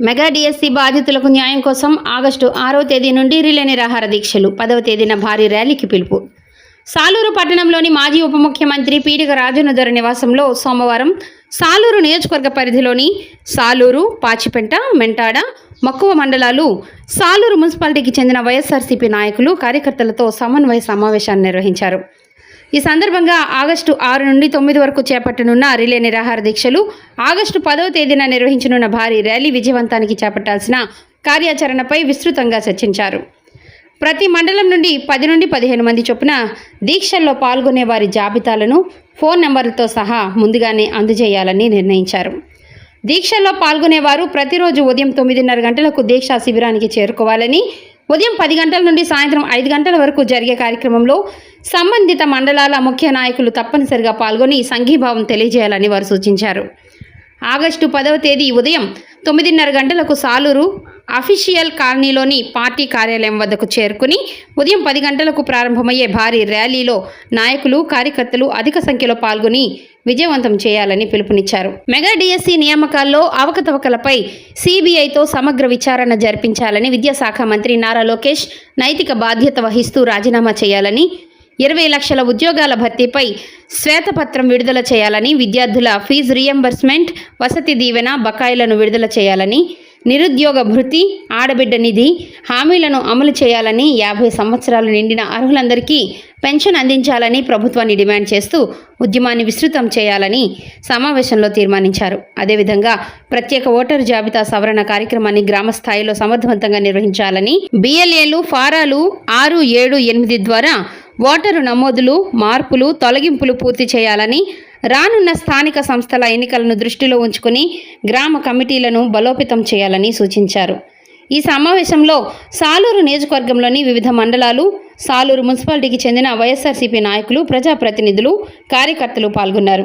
Mega DSC బాధితులకు న్యాయం కోసం ఆగస్టు 6వ తేదీ నుండి రిలే నిరాహార దీక్షలు, 10వ తేదీన భారీ ర్యాలీకి పిలుపు. సాలూరు పట్టణంలోని మాజీ ఉప ముఖ్యమంత్రి పీడిక రాజన్నదొర నివాసంలో సోమవారం సాలూరు నియోజకవర్గ పరిధిలోని సాలూరు, పాచిపెంట, మెంటాడ, మక్కువ మండలాలు, సాలూరు మున్సిపాలిటీకి చెందిన వైఎస్ఆర్సీపీ నాయకులు, కార్యకర్తలతో సమన్వయ సమావేశాన్ని నిర్వహించారు. ఈ సందర్భంగా ఆగస్టు 6 నుండి 9 వరకు చేపట్టనున్న రిలే నిరాహార దీక్షలు, ఆగస్టు 10వ తేదీన నిర్వహించనున్న భారీ ర్యాలీ విజయవంతానికి చేపట్టాల్సిన కార్యాచరణపై విస్తృతంగా చర్చించారు. ప్రతి మండలం నుండి 10 నుండి 15 మంది చొప్పున దీక్షల్లో పాల్గొనే వారి జాబితాలను ఫోన్ నెంబర్లతో సహా ముందుగానే అందజేయాలని నిర్ణయించారు. దీక్షల్లో పాల్గొనేవారు ప్రతిరోజు ఉదయం 9:30 గంటలకు దీక్షా శిబిరానికి చేరుకోవాలని, ఉదయం 10 గంటల నుండి సాయంత్రం 5 గంటల వరకు జరిగే కార్యక్రమంలో సంబంధిత మండలాల ముఖ్య నాయకులు తప్పనిసరిగా పాల్గొని సంఘీభావం తెలియజేయాలని వారు సూచించారు. ఆగస్టు 10వ తేదీ ఉదయం 9:30 గంటలకు సాలూరు అఫీషియల్ కాలనీలోని పార్టీ కార్యాలయం వద్దకు చేరుకుని ఉదయం 10 గంటలకు ప్రారంభమయ్యే భారీ ర్యాలీలో నాయకులు, కార్యకర్తలు అధిక సంఖ్యలో పాల్గొని విజయవంతం చేయాలని పిలుపునిచ్చారు. మెగా డిఎస్సి నియామకాల్లో అవకతవకలపై సిబిఐతో సమగ్ర విచారణ జరిపించాలని విద్యాశాఖ మంత్రి నారా లోకేష్ నైతిక బాధ్యత వహిస్తూ రాజీనామా చేయాలని, 20 లక్షల ఉద్యోగాల భర్తీపై శ్వేతపత్రం విడుదల చేయాలని, విద్యార్థుల ఫీజు రీయింబర్స్మెంట్, వసతి దీవెన బకాయిలను విడుదల చేయాలని, నిరుద్యోగ భృతి, ఆడబిడ్డ నిధి హామీలను అమలు చేయాలని, 50 సంవత్సరాలు నిండిన అర్హులందరికీ పెన్షన్ అందించాలని ప్రభుత్వాన్ని డిమాండ్ చేస్తూ ఉద్యమాన్ని విస్తృతం చేయాలని సమావేశంలో తీర్మానించారు. అదేవిధంగా ప్రత్యేక ఓటరు జాబితా సవరణ కార్యక్రమాన్ని గ్రామ స్థాయిలో సమర్థవంతంగా నిర్వహించాలని, బిఎల్ఏలు, ఫారాలు 6, 7, 8 ద్వారా ఓటరు నమోదులు, మార్పులు, తొలగింపులు పూర్తి చేయాలని, రానున్న స్థానిక సంస్థల ఎన్నికలను దృష్టిలో ఉంచుకుని గ్రామ కమిటీలను బలోపేతం చేయాలని సూచించారు. ఈ సమావేశంలో సాలూరు నియోజకవర్గంలోని వివిధ మండలాలు, సాలూరు మున్సిపాలిటీకి చెందిన వైఎస్ఆర్సీపీ నాయకులు, ప్రజాప్రతినిధులు, కార్యకర్తలు పాల్గొన్నారు.